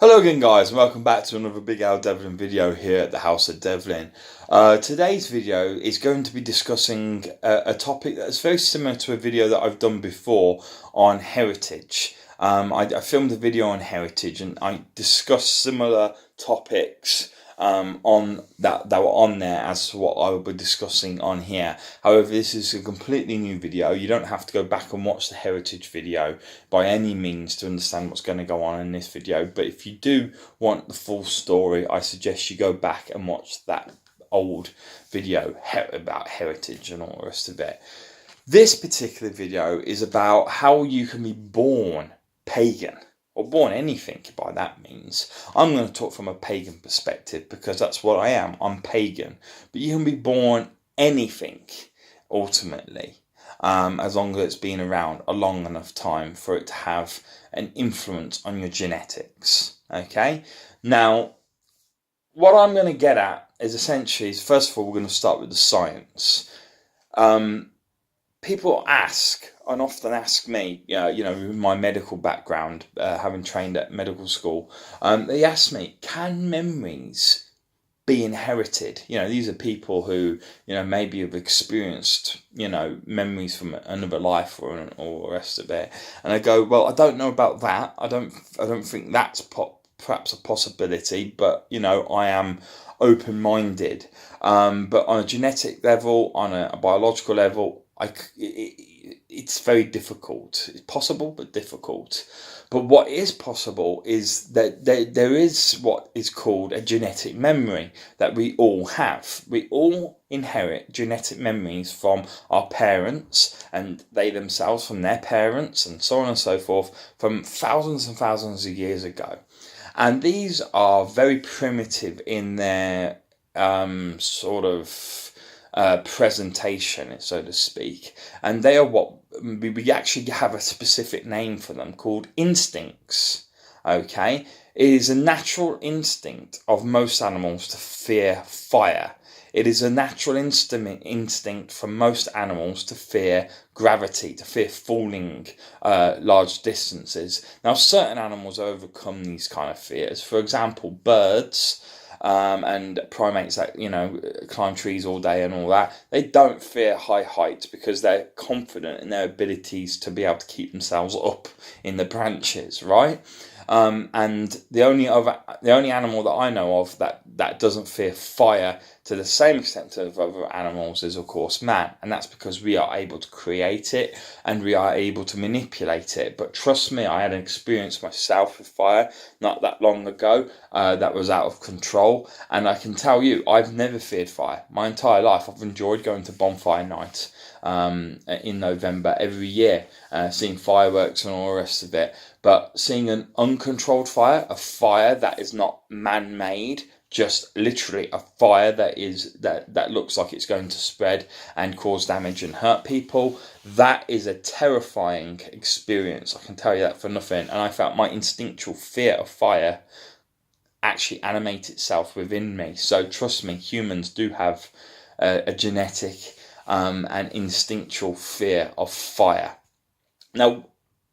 Hello again guys and welcome back to another Big Al Devlin video here at the House of Devlin. Today's video is going to be discussing a topic that's very similar to a video that I've done before on heritage. I filmed a video on heritage and I discussed similar topics on that were on there as to what I will be discussing on here. However, this is a completely new video. You don't have to go back and watch the heritage video by any means to understand what's going to go on in this video, but if you do want the full story, I suggest you go back and watch that old video about heritage and all the rest of it. This particular video is about how you can be born pagan, or born anything by that means. I'm going to talk from a pagan perspective because that's what I am. I'm pagan. But you can be born anything, ultimately, as long as it's been around a long enough time for it to have an influence on your genetics. Okay? Now, what I'm going to get at is essentially, first of all, we're going to start with the science. People ask, and often ask me, with my medical background, having trained at medical school, they ask me, can memories be inherited? These are people who, maybe have experienced, memories from another life or all the rest of it. And I go, well, I don't know about that. I don't think that's perhaps a possibility, but, I am open-minded. But on a genetic level, on a biological level, it's very difficult. It's possible, but difficult. But what is possible is that there is what is called a genetic memory that we all have. We all inherit genetic memories from our parents, and they themselves from their parents, and so on and so forth, from thousands and thousands of years ago. And these are very primitive in their presentation, so to speak, and they are what we actually have a specific name for them called instincts. Okay, it is a natural instinct of most animals to fear fire. It is a natural instinct for most animals to fear gravity, to fear falling large distances. Now, certain animals overcome these kind of fears. For example, birds and primates that climb trees all day and all that, they don't fear high heights because they're confident in their abilities to be able to keep themselves up in the branches, right? And the only animal that I know of that doesn't fear fire to the same extent of other animals is, of course, man. And that's because we are able to create it and we are able to manipulate it. But trust me, I had an experience myself with fire not that long ago that was out of control. And I can tell you, I've never feared fire. My entire life, I've enjoyed going to bonfire night in November every year, seeing fireworks and all the rest of it. But seeing an uncontrolled fire, a fire that is not man-made, just literally a fire that looks like it's going to spread and cause damage and hurt people, that is a terrifying experience. I can tell you that for nothing. And I felt my instinctual fear of fire actually animate itself within me. So trust me, humans do have a genetic and instinctual fear of fire. Now,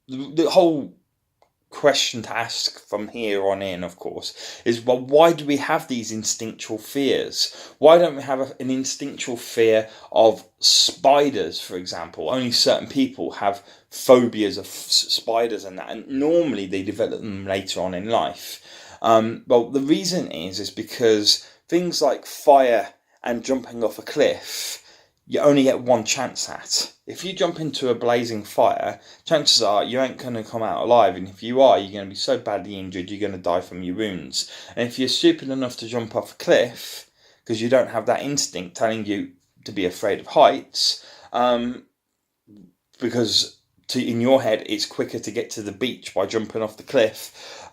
the whole question to ask from here on in, of course, is, well, why do we have these instinctual fears? Why don't we have an instinctual fear of spiders, for example? Only certain people have phobias of spiders and that, and normally they develop them later on in life. Well, the reason is because things like fire and jumping off a cliff, you only get one chance at. If you jump into a blazing fire, chances are you ain't going to come out alive. And if you are, you're going to be so badly injured, you're going to die from your wounds. And if you're stupid enough to jump off a cliff, because you don't have that instinct telling you to be afraid of heights, because in your head it's quicker to get to the beach by jumping off the cliff,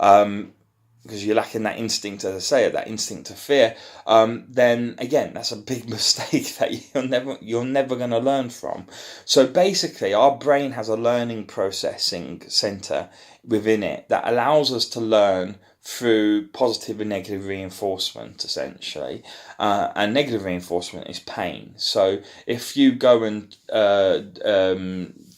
because you're lacking that instinct, as I say, that instinct of fear, then again, that's a big mistake that you're never going to learn from. So basically, our brain has a learning processing center within it that allows us to learn through positive and negative reinforcement, essentially. And negative reinforcement is pain. So if you go and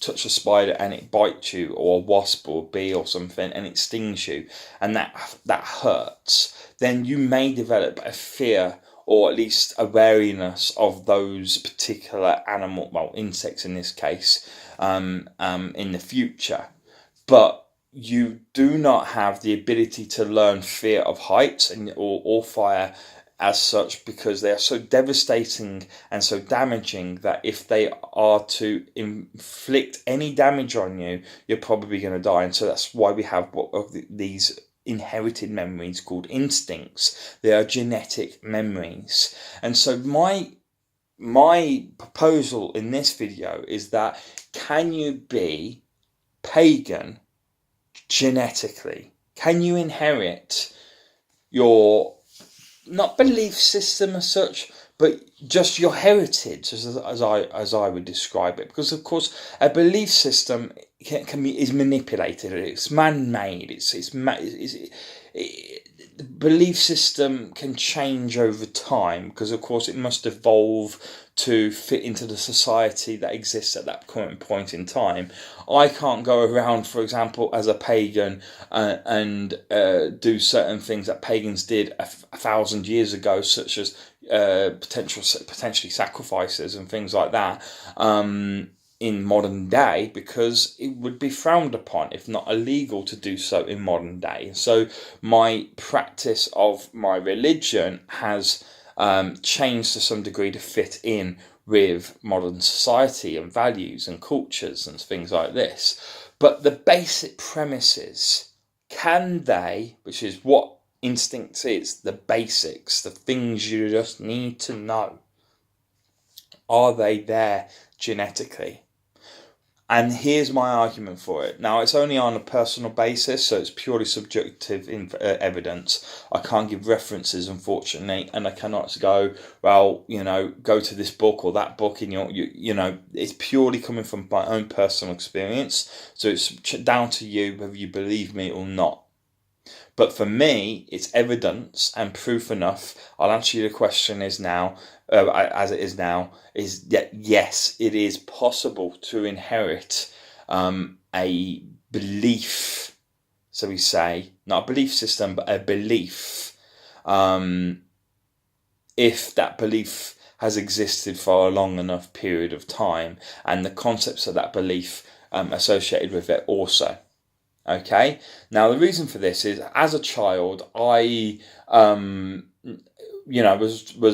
touch a spider and it bites you, or a wasp or a bee or something, and it stings you, and that hurts, then you may develop a fear, or at least a wariness of those particular insects in this case, in the future. But you do not have the ability to learn fear of heights or fire as such, because they are so devastating and so damaging that if they are to inflict any damage on you, you're probably going to die. And so that's why we have these inherited memories called instincts. They are genetic memories. And so my proposal in this video is that, can you be pagan genetically? Can you inherit your, not belief system as such, but just your heritage, as I would describe it? Because of course a belief system is manipulated. It's man-made. The belief system can change over time, because of course it must evolve to fit into the society that exists at that current point in time. I can't go around, for example, as a pagan and do certain things that pagans did a 1,000 years ago, such as potentially sacrifices and things like that, in modern day, because it would be frowned upon, if not illegal, to do so in modern day. So my practice of my religion has changed to some degree to fit in with modern society and values and cultures and things like this. But the basic premises, can they, which is what instinct is, the basics, the things you just need to know, are they there genetically? And here's my argument for it. Now, it's only on a personal basis, so it's purely subjective evidence. I can't give references, unfortunately, and I cannot go, well, go to this book or that book. It's purely coming from my own personal experience. So it's down to you whether you believe me or not. But for me, it's evidence and proof enough. I'll answer you the question as it is now, is that yes, it is possible to inherit a belief. So we say, not a belief system, but a belief. If that belief has existed for a long enough period of time, and the concepts of that belief associated with it also. Okay. Now the reason for this is, as a child, I was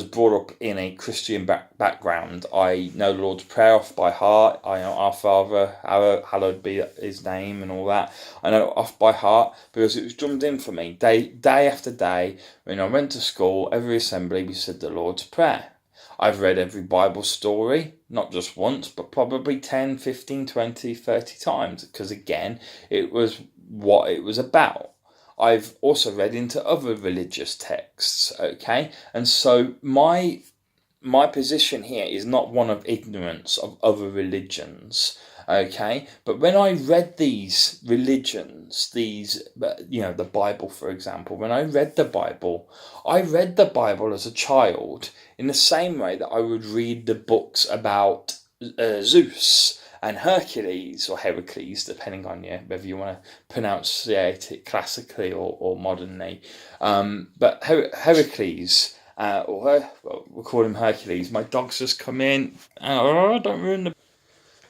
brought up in a Christian background. I know the Lord's Prayer off by heart. I know Our Father, hallowed be His name, and all that. I know it off by heart because it was drummed in for me day after day. When I went to school, every assembly we said the Lord's Prayer. I've read every Bible story, not just once, but probably 10, 15, 20, 30 times, because again, it was what it was about. I've also read into other religious texts, okay? And so my position here is not one of ignorance of other religions, okay? But when I read these religions, the Bible, for example, when I read the Bible as a child in the same way that I would read the books about Zeus and Hercules, or Heracles, depending on whether you want to pronunciate it classically or modernly. But Heracles, we'll call him Hercules. My dog's just come in. Don't ruin the...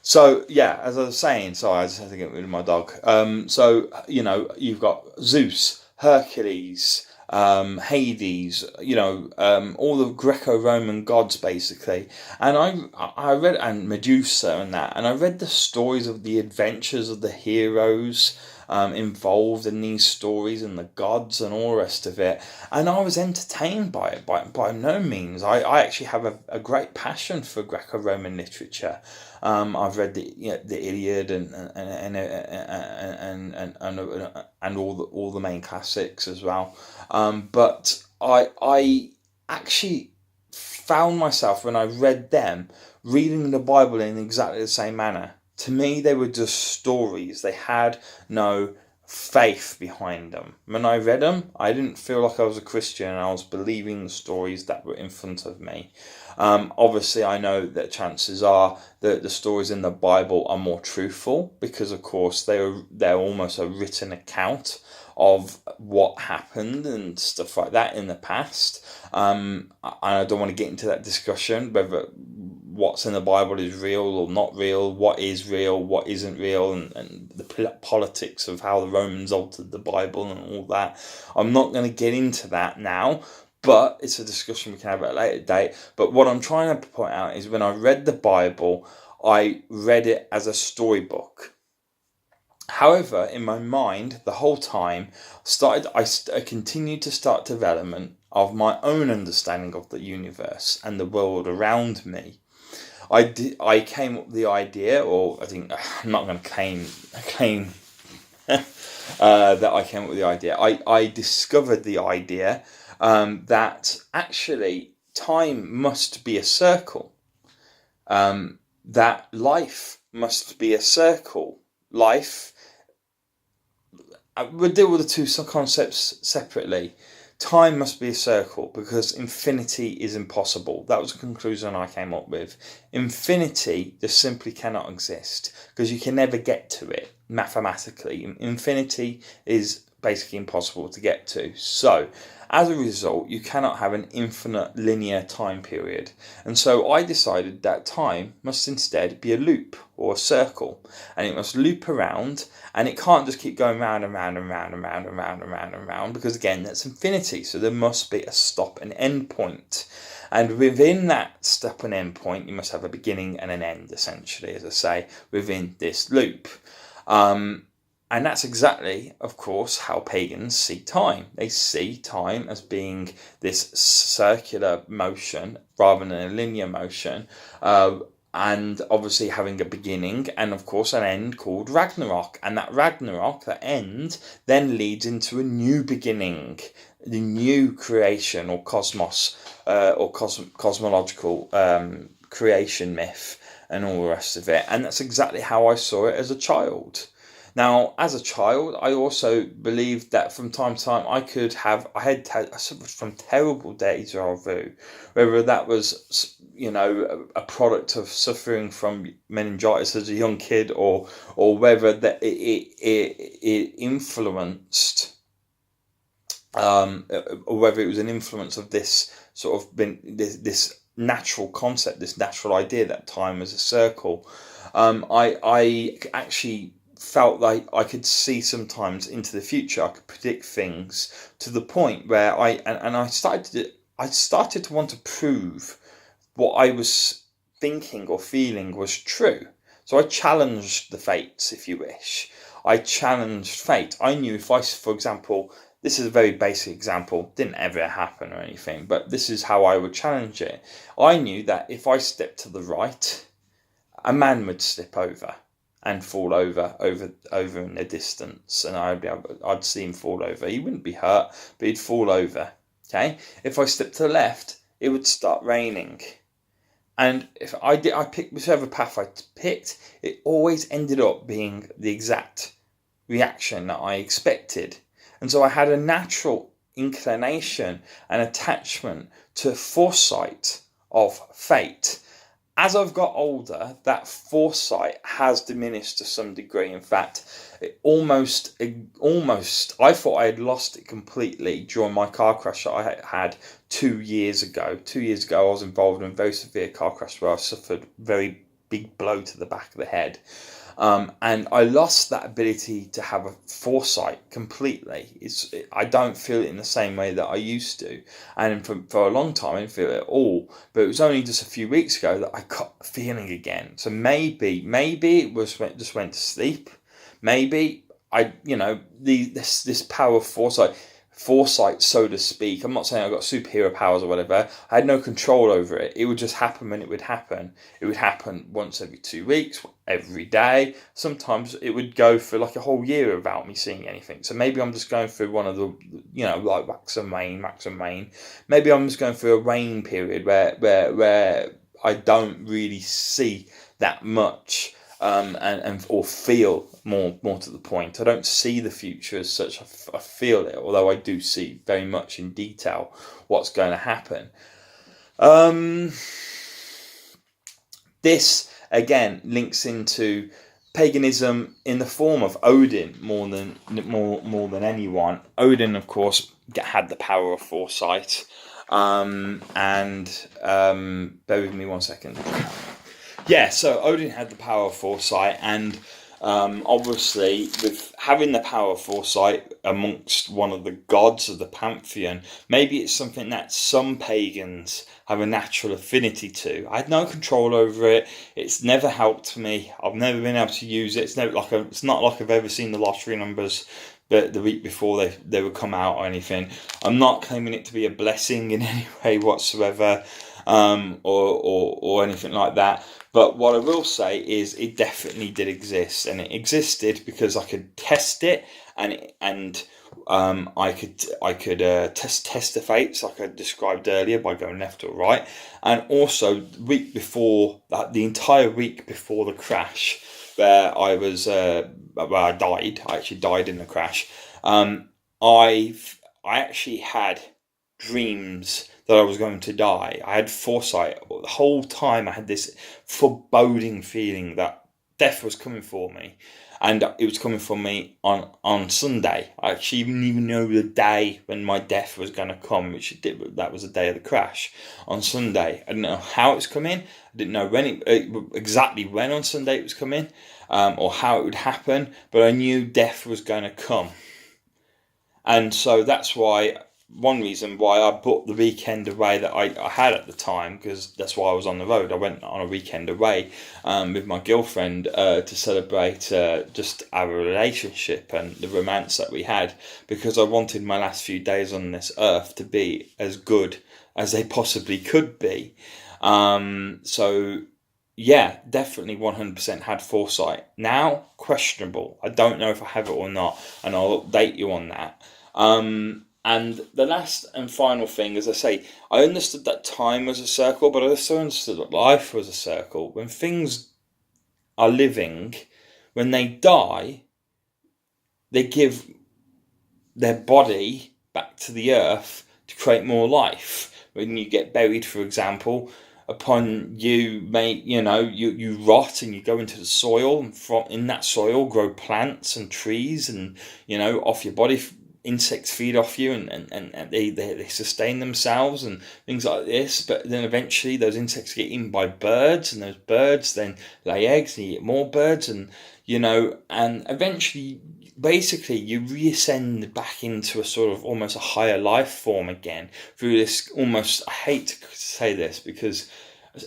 So, yeah, as I was saying, sorry, I just had to get rid of my dog. You've got Zeus, Hercules, Hades, all the Greco-Roman gods, basically. And I read, and Medusa and that, and I read the stories of the adventures of the heroes involved in these stories, and the gods and all the rest of it. And I was entertained by it, by no means. I actually have a great passion for Greco-Roman literature. I've read the Iliad and all the main classics as well. But I actually found myself, when I read them, reading the Bible in exactly the same manner. To me, they were just stories. They had no faith behind them. When I read them, I didn't feel like I was a Christian, and I was believing the stories that were in front of me. Obviously, I know that chances are that the stories in the Bible are more truthful, because, of course, they're almost a written account of what happened and stuff like that in the past. I don't want to get into that discussion whether what's in the Bible is real or not real, what is real, what isn't real, and the politics of how the Romans altered the Bible and all that. I'm not going to get into that now, but it's a discussion we can have at a later date. But what I'm trying to point out is, when I read the Bible, I read it as a storybook. However, in my mind, the whole time, I continued to start development of my own understanding of the universe and the world around me. I came up with the idea, or I think, I'm not going to claim that I came up with the idea. I discovered the idea that actually time must be a circle. That life must be a circle. We'll deal with the two concepts separately. Time must be a circle, because infinity is impossible. That was the conclusion I came up with. Infinity just simply cannot exist, because you can never get to it mathematically. Infinity is basically impossible to get to. So, as a result, you cannot have an infinite linear time period. And so I decided that time must instead be a loop, or a circle, and it must loop around, and it can't just keep going round and round and round and round and round and round and round, because again, that's infinity. So there must be a stop and end point. And within that stop and end point, you must have a beginning and an end, essentially, as I say, within this loop. And that's exactly, of course, how pagans see time. They see time as being this circular motion rather than a linear motion, and obviously having a beginning and, of course, an end called Ragnarok. And that Ragnarok, that end, then leads into a new beginning, the new creation, or cosmos, or cosmological creation myth, and all the rest of it. And that's exactly how I saw it as a child. Now, as a child, I also believed that from time to time I suffered from terrible deja vu, whether that was, a product of suffering from meningitis as a young kid, or whether that it influenced, or whether it was an influence of this sort of this natural concept, this natural idea that time is a circle. I actually felt like I could see sometimes into the future. I could predict things to the point where I started to want to prove what I was thinking or feeling was true. So I challenged the fates, if you wish. I challenged fate. I knew if for example, this is a very basic example, didn't ever happen or anything, but this is how I would challenge it. I knew that if I stepped to the right, a man would slip over and fall over in the distance, and I'd see him fall over. He wouldn't be hurt, but he'd fall over. Okay. If I stepped to the left, it would start raining, and if I picked whichever path I picked, it always ended up being the exact reaction that I expected. And so I had a natural inclination and attachment to foresight of fate. As I've got older, that foresight has diminished to some degree. In fact, it almost, I thought I had lost it completely during my car crash that I had 2 years ago. 2 years ago, I was involved in a very severe car crash where I suffered a very big blow to the back of the head. And I lost that ability to have a foresight completely. I don't feel it in the same way that I used to. And for a long time, I didn't feel it at all. But it was only just a few weeks ago that I got a feeling again. So maybe it was just went to sleep. Maybe this power of foresight, so to speak. I'm not saying I got superhero powers or whatever. I had no control over it. It would just happen when it would happen. It would happen once every 2 weeks, every day. Sometimes it would go for like a whole year without me seeing anything. So maybe I'm just going through one of the, like wax and wane. Maybe I'm just going through a rain period where I don't really see that much and or feel more to the point. I don't see the future as such. I feel it, although I do see very much in detail what's going to happen. This again links into paganism in the form of Odin more than anyone. Odin, of course, had the power of foresight. Bear with me 1 second. Yeah, so Odin had the power of foresight, and obviously, with having the power of foresight amongst one of the gods of the pantheon, maybe it's something that some pagans have a natural affinity to. I had no control over it. It's never helped me. I've never been able to use it. It's not like I've ever seen the lottery numbers the week before they would come out or anything. I'm not claiming it to be a blessing in any way whatsoever, or anything like that. But what I will say is it definitely did exist, and it existed because I could test it, and I could test the fates like I described earlier by going left or right, and also the entire week before the crash, where I died. I actually died in the crash. I actually had dreams that I was going to die. I had foresight. The whole time I had this foreboding feeling that death was coming for me. And it was coming for me on Sunday. I actually didn't even know the day when my death was going to come, which it did. That was the day of the crash, on Sunday. I didn't know how it was coming. I didn't know exactly when on Sunday it was coming, or how it would happen. But I knew death was going to come. And so that's one reason why I booked the weekend away that I had at the time, because that's why I was on the road. I went on a weekend away with my girlfriend to celebrate just our relationship and the romance that we had, because I wanted my last few days on this earth to be as good as they possibly could be. So yeah, definitely 100% had foresight. Now, questionable. I don't know if I have it or not, and I'll update you on that. And the last and final thing, as I say, I understood that time was a circle, but I also understood that life was a circle. When things are living, when they die, they give their body back to the earth to create more life. When you get buried, for example, upon you rot and you go into the soil, and in that soil grow plants and trees, and off your body insects feed off you, and they sustain themselves and things like this. But then eventually those insects get eaten by birds, and those birds then lay eggs, and you get more birds, and and eventually basically you reascend back into a sort of almost a higher life form again through this almost, I hate to say this, because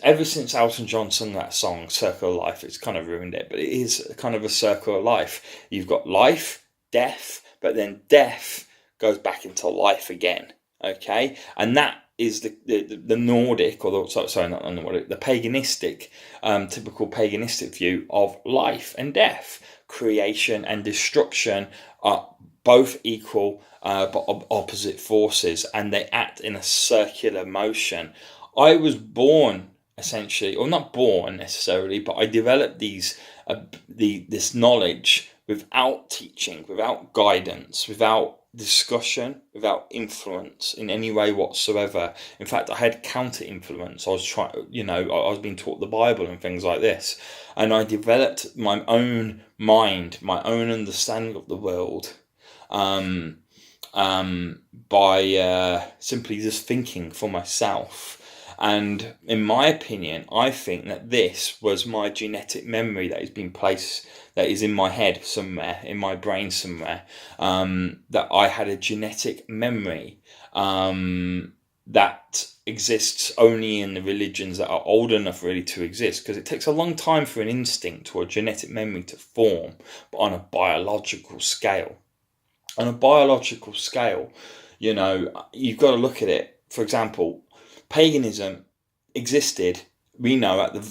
ever since Elton John sung that song Circle of Life, it's kind of ruined it, but it is kind of a circle of life. You've got life, death, but then death goes back into life again. Okay, and that is the Nordic, or not Nordic, the paganistic, typical paganistic view of life and death. Creation and destruction are both equal, but opposite forces, and they act in a circular motion. I was born essentially, or not born necessarily, but I developed this knowledge without teaching, without guidance, without discussion, without influence in any way whatsoever. In fact, I had counter influence. I was being taught the Bible and things like this, and I developed my own mind, my own understanding of the world, by simply just thinking for myself. And in my opinion, I think that this was my genetic memory that has been placed, that is in my head somewhere, in my brain somewhere, that I had a genetic memory that exists only in the religions that are old enough really to exist, because it takes a long time for an instinct or a genetic memory to form, but on a biological scale. On a biological scale, you've got to look at it. For example, paganism existed, we know, at the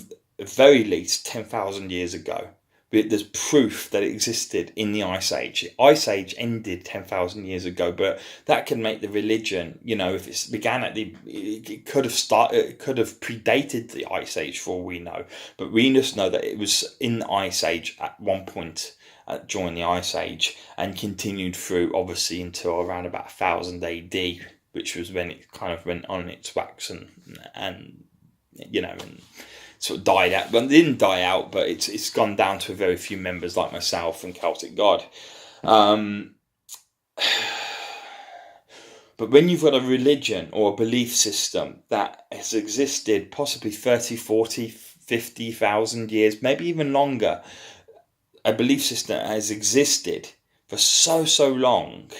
very least 10,000 years ago. there's proof that it existed in the Ice Age. The Ice Age ended 10,000 years ago, but that can make the religion, if it began it could have predated the Ice Age for all we know. But we just know that it was in the Ice Age at one point during the Ice Age, and continued through obviously until around about 1000 AD, which was when it kind of went on its wax and sort of died out. Well, it didn't die out, but it's gone down to a very few members like myself and Celtic God. But when you've got a religion or a belief system that has existed possibly 30, 40, 50,000 years, maybe even longer, a belief system that has existed for so long,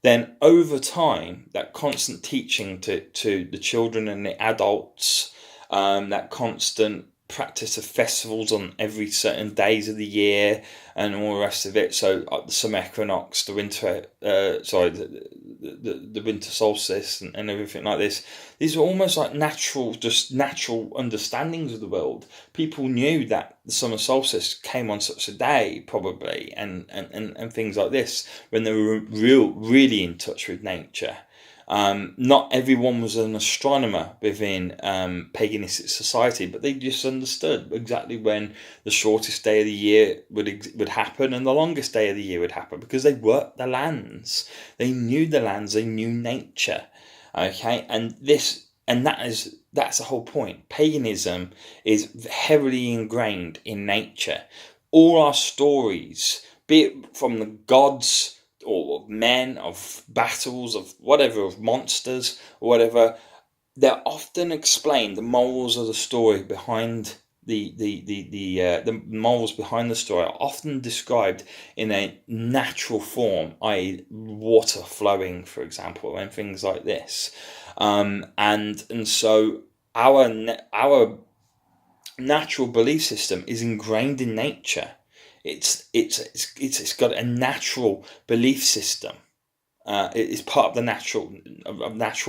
then over time, that constant teaching to the children and the adults, that constant practice of festivals on every certain days of the year and all the rest of it. So the summer equinox, the winter, the winter solstice and everything like this. These are almost like natural understandings of the world. People knew that the summer solstice came on such a day, probably, and things like this, when they were really in touch with nature. Not everyone was an astronomer within paganistic society, but they just understood exactly when the shortest day of the year would happen and the longest day of the year would happen, because they worked the lands. They knew the lands. They knew nature. Okay, that's the whole point. Paganism is heavily ingrained in nature. All our stories, be it from the gods or men, of battles, of whatever, of monsters or whatever, they're often explained. The morals of the story behind the morals behind the story are often described in a natural form, i.e., water flowing, for example, and things like this. And so our natural belief system is ingrained in nature. It's got a natural belief system. It is part of the natural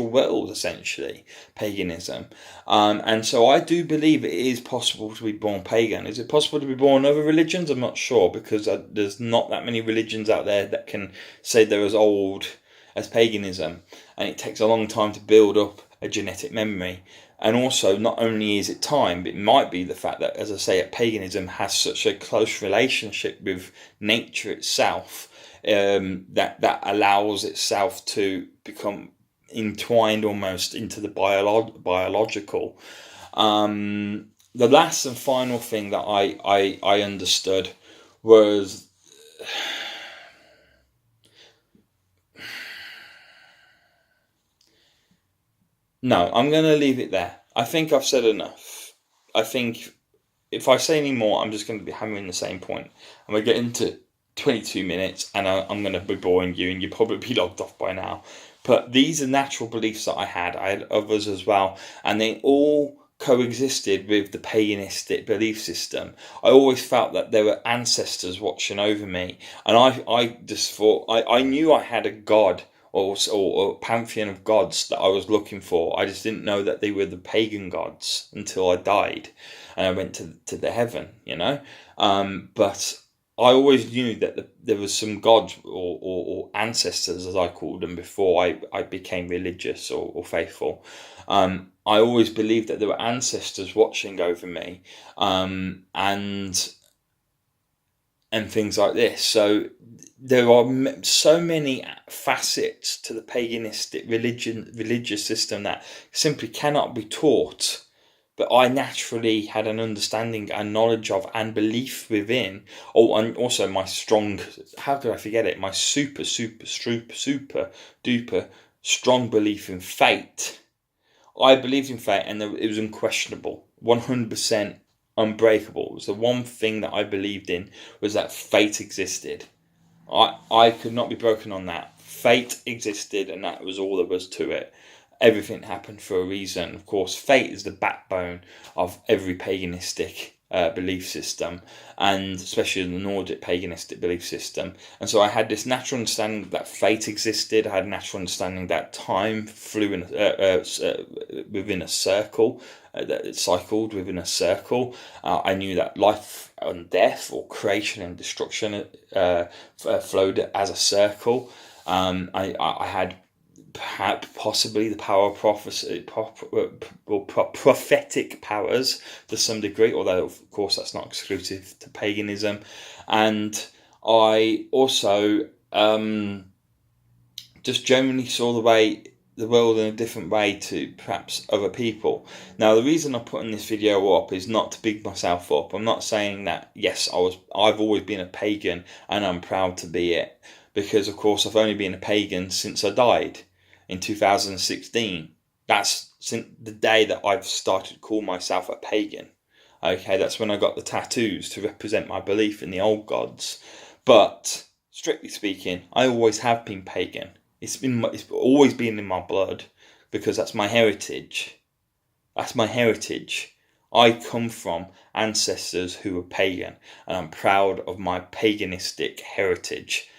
world, essentially, paganism. And so I do believe it is possible to be born pagan. Is it possible to be born other religions? I'm not sure, because there's not that many religions out there that can say they're as old as paganism. And it takes a long time to build up a genetic memory. And also, not only is it time, but it might be the fact that, as I say, paganism has such a close relationship with nature itself, that allows itself to become entwined almost into the biological. The last and final thing that I understood was... No, I'm going to leave it there. I think I've said enough. I think if I say any more, I'm just going to be hammering the same point. I'm going to get into 22 minutes and I'm going to be boring you, and you'll probably be logged off by now. But these are natural beliefs that I had. I had others as well. And they all coexisted with the paganistic belief system. I always felt that there were ancestors watching over me. And I just thought, I knew I had a god, or a pantheon of gods that I was looking for. I just didn't know that they were the pagan gods until I died and I went to the heaven, but I always knew that there was some gods or ancestors, as I called them, before I became religious or faithful. I always believed that there were ancestors watching over me, and things like this. So there are so many facets to the paganistic religious system that simply cannot be taught. But I naturally had an understanding and knowledge of and belief within. Oh, and also my strong, how could I forget it? My super duper strong belief in fate. I believed in fate, and it was unquestionable, 100%. Unbreakable. It was the one thing that I believed in, was that fate existed. I could not be broken on that. Fate existed, and that was all there was to it. Everything happened for a reason. Of course, fate is the backbone of every paganistic belief system, and especially the Nordic paganistic belief system. And so I had this natural understanding that fate existed. I had a natural understanding that time flew within a circle, that it cycled within a circle. I knew that life and death, or creation and destruction, flowed as a circle. I had perhaps possibly the power of prophecy, prophetic powers to some degree, although of course that's not exclusive to paganism. And I also just generally saw the world in a different way to perhaps other people. Now, the reason I'm putting this video up is not to big myself up. I'm not saying that, yes, I've always been a pagan and I'm proud to be it, because of course I've only been a pagan since I died in 2016. That's since the day that I've started to call myself a pagan. Okay, that's when I got the tattoos to represent my belief in the old gods. But strictly speaking, I always have been pagan. It's always been in my blood, because that's my heritage. That's my heritage. I come from ancestors who were pagan, and I'm proud of my paganistic heritage.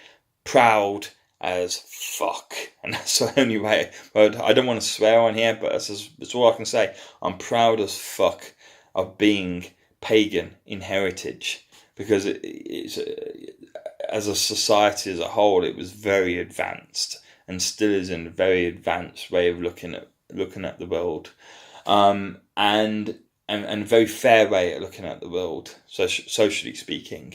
Proud as fuck, and that's the only way. But I don't want to swear on here, but that's all I can say. I'm proud as fuck of being pagan in heritage, because it's as a society as a whole, it was very advanced, and still is in a very advanced way of looking at the world, and a very fair way at looking at the world, socially speaking,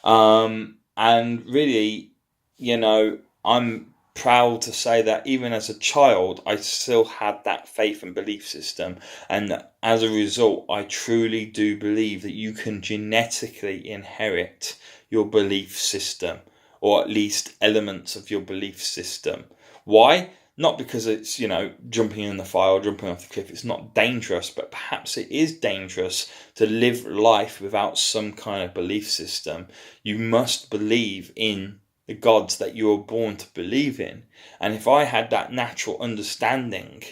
and really, you know, I'm proud to say that even as a child, I still had that faith and belief system, and as a result, I truly do believe that you can genetically inherit your belief system, or at least elements of your belief system. Why? Not because it's, you know, jumping in the fire or jumping off the cliff. It's not dangerous, but perhaps it is dangerous to live life without some kind of belief system. You must believe in the gods that you were born to believe in. And if I had that natural understanding,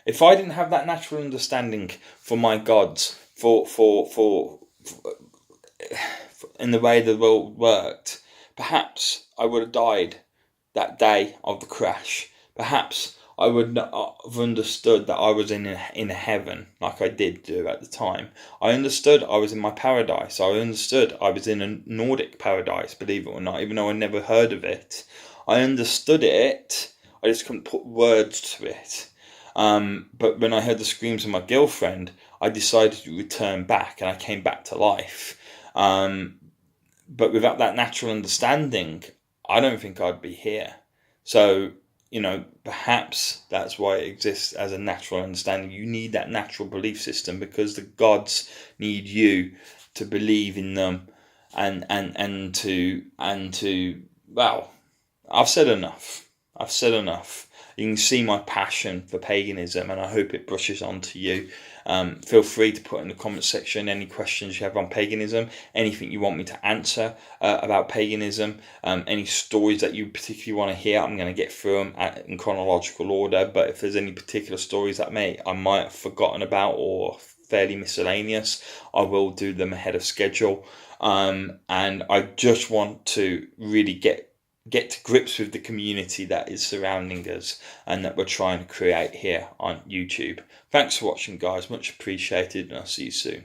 if I didn't have that natural understanding for my gods, for in the way the world worked, perhaps I would have died that day of the crash. Perhaps I would not have understood that I was in a heaven like I did do at the time. I understood I was in my paradise. I understood I was in a Nordic paradise, believe it or not, even though I never heard of it. I understood it. I just couldn't put words to it. But when I heard the screams of my girlfriend, I decided to return back, and I came back to life. But without that natural understanding, I don't think I'd be here. So, you know, perhaps that's why it exists as a natural understanding. You need that natural belief system, because the gods need you to believe in them, and to well, I've said enough. You can see my passion for paganism, and I hope it brushes onto you. Feel free to put in the comment section any questions you have on paganism, anything you want me to answer about paganism, any stories that you particularly want to hear. I'm going to get through them in chronological order, but if there's any particular stories that I might have forgotten about or fairly miscellaneous, I will do them ahead of schedule. And I just want to really get to grips with the community that is surrounding us and that we're trying to create here on YouTube. Thanks for watching, guys. Much appreciated, and I'll see you soon.